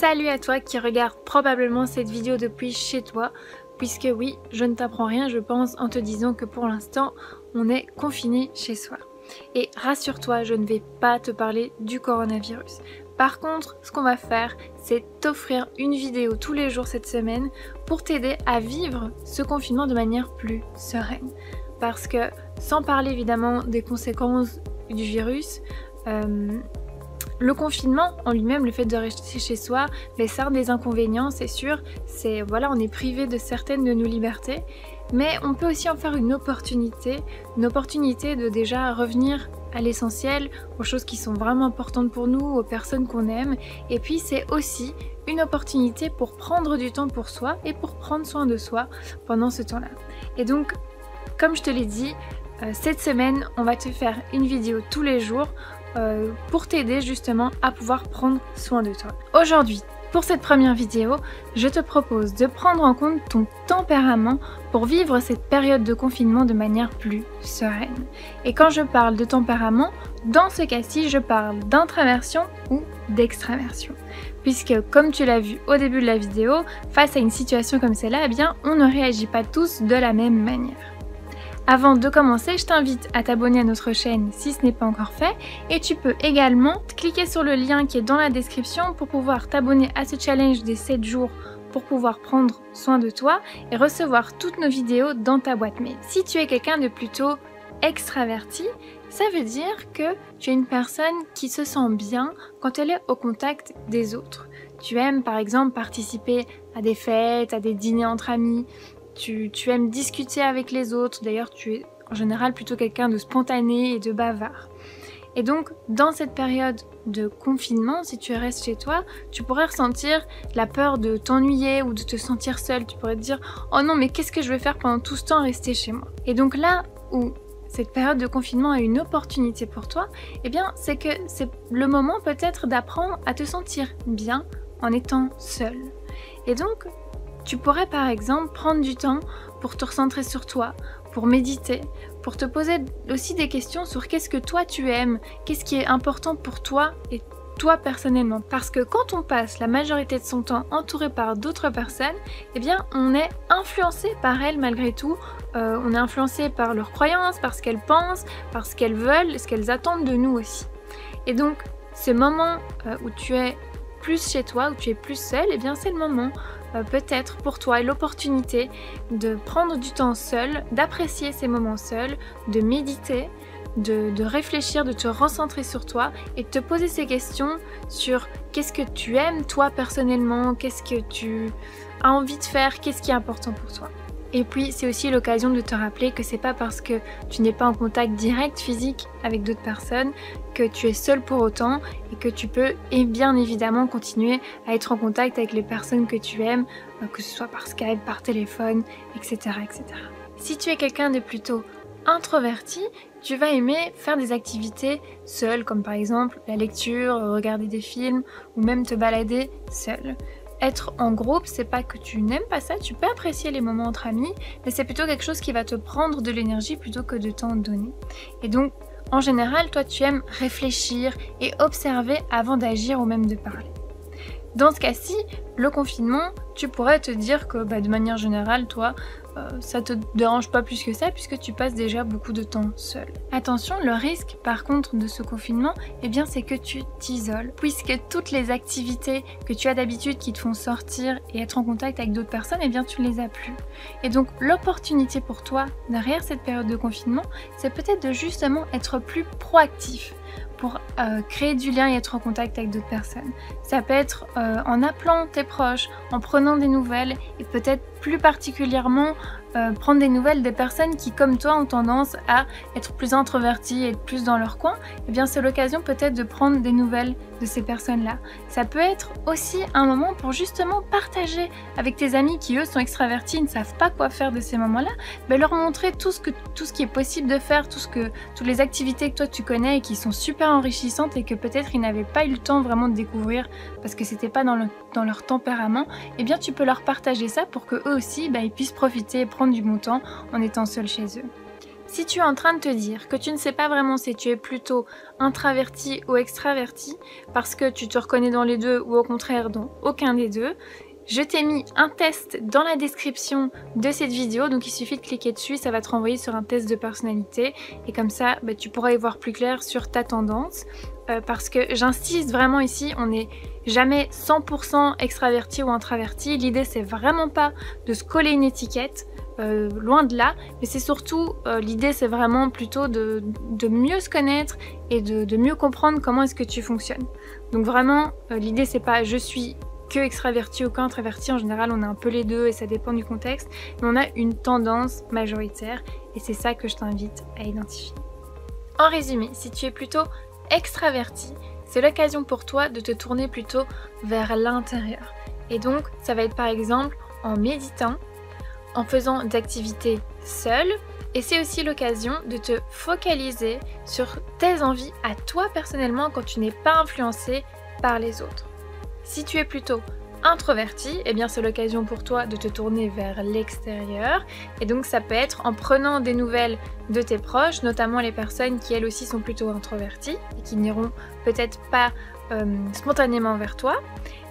Salut à toi qui regarde probablement cette vidéo depuis chez toi, puisque oui, je ne t'apprends rien je pense en te disant que pour l'instant on est confiné chez soi. Et rassure-toi, je ne vais pas te parler du coronavirus. Par contre, ce qu'on va faire, c'est t'offrir une vidéo tous les jours cette semaine pour t'aider à vivre ce confinement de manière plus sereine. Parce que, sans parler évidemment des conséquences du virus, le confinement en lui-même, le fait de rester chez soi, ça a des inconvénients, c'est sûr. On est privé de certaines de nos libertés, mais on peut aussi en faire une opportunité de déjà revenir à l'essentiel, aux choses qui sont vraiment importantes pour nous, aux personnes qu'on aime. Et puis c'est aussi une opportunité pour prendre du temps pour soi et pour prendre soin de soi pendant ce temps-là. Et donc, comme je te l'ai dit, cette semaine, on va te faire une vidéo tous les jours pour t'aider justement à pouvoir prendre soin de toi. Aujourd'hui, pour cette première vidéo, je te propose de prendre en compte ton tempérament pour vivre cette période de confinement de manière plus sereine. Et quand je parle de tempérament, dans ce cas-ci, je parle d'introversion ou d'extraversion. Puisque, comme tu l'as vu au début de la vidéo, face à une situation comme celle-là, on ne réagit pas tous de la même manière. Avant de commencer, je t'invite à t'abonner à notre chaîne si ce n'est pas encore fait et tu peux également cliquer sur le lien qui est dans la description pour pouvoir t'abonner à ce challenge des 7 jours pour pouvoir prendre soin de toi et recevoir toutes nos vidéos dans ta boîte mail. Si tu es quelqu'un de plutôt extraverti, ça veut dire que tu es une personne qui se sent bien quand elle est au contact des autres. Tu aimes par exemple participer à des fêtes, à des dîners entre amis. Tu aimes discuter avec les autres, d'ailleurs tu es en général plutôt quelqu'un de spontané et de bavard. Et donc dans cette période de confinement, si tu restes chez toi, tu pourrais ressentir la peur de t'ennuyer ou de te sentir seul. Tu pourrais te dire « Oh non mais qu'est-ce que je vais faire pendant tout ce temps rester chez moi ?» Et donc là où cette période de confinement a une opportunité pour toi, c'est que c'est le moment peut-être d'apprendre à te sentir bien en étant seul. Et donc tu pourrais par exemple prendre du temps pour te recentrer sur toi, pour méditer, pour te poser aussi des questions sur qu'est-ce que toi tu aimes, qu'est-ce qui est important pour toi et toi personnellement. Parce que quand on passe la majorité de son temps entouré par d'autres personnes, on est influencé par elles malgré tout. On est influencé par leurs croyances, par ce qu'elles pensent, par ce qu'elles veulent, ce qu'elles attendent de nous aussi. Et donc, ce moment où tu es plus chez toi, où tu es plus seul, c'est le moment peut-être pour toi et l'opportunité de prendre du temps seul, d'apprécier ces moments seuls, de méditer, de réfléchir, de te recentrer sur toi et de te poser ces questions sur qu'est-ce que tu aimes toi personnellement, qu'est-ce que tu as envie de faire, qu'est-ce qui est important pour toi. Et puis c'est aussi l'occasion de te rappeler que c'est pas parce que tu n'es pas en contact direct physique avec d'autres personnes que tu es seul pour autant et que tu peux bien évidemment continuer à être en contact avec les personnes que tu aimes, que ce soit par Skype, par téléphone, etc. etc. Si tu es quelqu'un de plutôt introverti, tu vas aimer faire des activités seul, comme par exemple la lecture, regarder des films ou même te balader seul. Être en groupe, c'est pas que tu n'aimes pas ça, tu peux apprécier les moments entre amis, mais c'est plutôt quelque chose qui va te prendre de l'énergie plutôt que de t'en donner. Et donc, en général, toi tu aimes réfléchir et observer avant d'agir ou même de parler. Dans ce cas-ci, le confinement, tu pourrais te dire que de manière générale, toi, ça te dérange pas plus que ça puisque tu passes déjà beaucoup de temps seul. Attention, le risque par contre de ce confinement, c'est que tu t'isoles puisque toutes les activités que tu as d'habitude qui te font sortir et être en contact avec d'autres personnes, tu ne les as plus. Et donc l'opportunité pour toi derrière cette période de confinement, c'est peut-être de justement être plus proactif pour créer du lien et être en contact avec d'autres personnes. Ça peut être en appelant tes proches, en prenant des nouvelles et peut-être plus particulièrement prendre des nouvelles des personnes qui comme toi ont tendance à être plus introverties et être plus dans leur coin. C'est l'occasion peut-être de prendre des nouvelles de ces personnes-là. Ça peut être aussi un moment pour justement partager avec tes amis qui eux sont extravertis et ne savent pas quoi faire de ces moments-là, leur montrer tout ce qui est possible de faire, toutes les activités que toi tu connais et qui sont super enrichissantes et que peut-être ils n'avaient pas eu le temps vraiment de découvrir parce que c'était pas dans leur tempérament. Tu peux leur partager ça pour que eux aussi ils puissent profiter et prendre du bon temps en étant seuls chez eux. Si tu es en train de te dire que tu ne sais pas vraiment si tu es plutôt introverti ou extraverti, parce que tu te reconnais dans les deux ou au contraire dans aucun des deux, je t'ai mis un test dans la description de cette vidéo, donc il suffit de cliquer dessus, ça va te renvoyer sur un test de personnalité et comme ça tu pourras y voir plus clair sur ta tendance parce que j'insiste vraiment ici, on n'est jamais 100% extraverti ou introverti, l'idée c'est vraiment pas de se coller une étiquette, loin de là, mais c'est surtout l'idée c'est vraiment plutôt de mieux se connaître et de mieux comprendre comment est-ce que tu fonctionnes. Donc vraiment l'idée c'est pas je suis que extraverti ou qu'introverti, en général on a un peu les deux et ça dépend du contexte, mais on a une tendance majoritaire et c'est ça que je t'invite à identifier. En résumé, si tu es plutôt extraverti, c'est l'occasion pour toi de te tourner plutôt vers l'intérieur. Et donc ça va être par exemple en méditant, en faisant d'activités seule, et c'est aussi l'occasion de te focaliser sur tes envies à toi personnellement quand tu n'es pas influencé par les autres. Si tu es plutôt introverti, eh bien c'est l'occasion pour toi de te tourner vers l'extérieur et donc ça peut être en prenant des nouvelles de tes proches, notamment les personnes qui elles aussi sont plutôt introverties et qui n'iront peut-être pas spontanément vers toi.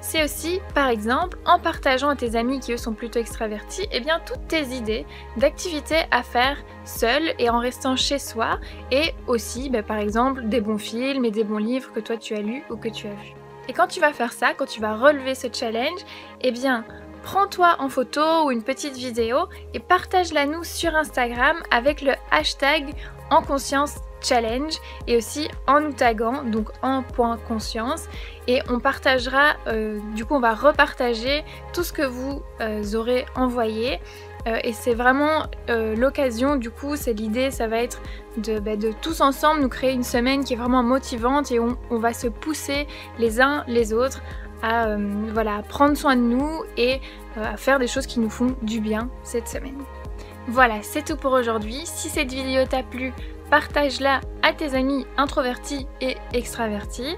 C'est aussi par exemple en partageant à tes amis qui eux sont plutôt extravertis, eh bien toutes tes idées d'activités à faire seul et en restant chez soi et aussi par exemple des bons films et des bons livres que toi tu as lus ou que tu as vus. Et quand tu vas faire ça, quand tu vas relever ce challenge, eh bien, prends-toi en photo ou une petite vidéo et partage-la nous sur Instagram avec le hashtag #EnConscienceChallenge et aussi en nous taguant, donc en.conscience. Et on partagera, du coup on va repartager tout ce que vous aurez envoyé. Et c'est vraiment l'occasion, du coup c'est l'idée, ça va être de tous ensemble nous créer une semaine qui est vraiment motivante et on va se pousser les uns les autres à prendre soin de nous et à faire des choses qui nous font du bien cette semaine. Voilà, c'est tout pour aujourd'hui. Si cette vidéo t'a plu, partage-la à tes amis introvertis et extravertis.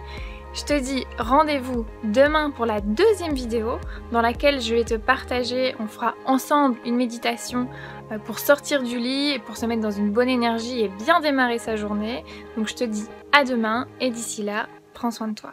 Je te dis rendez-vous demain pour la deuxième vidéo dans laquelle je vais te partager, on fera ensemble une méditation pour sortir du lit et pour se mettre dans une bonne énergie et bien démarrer sa journée. Donc je te dis à demain et d'ici là, prends soin de toi.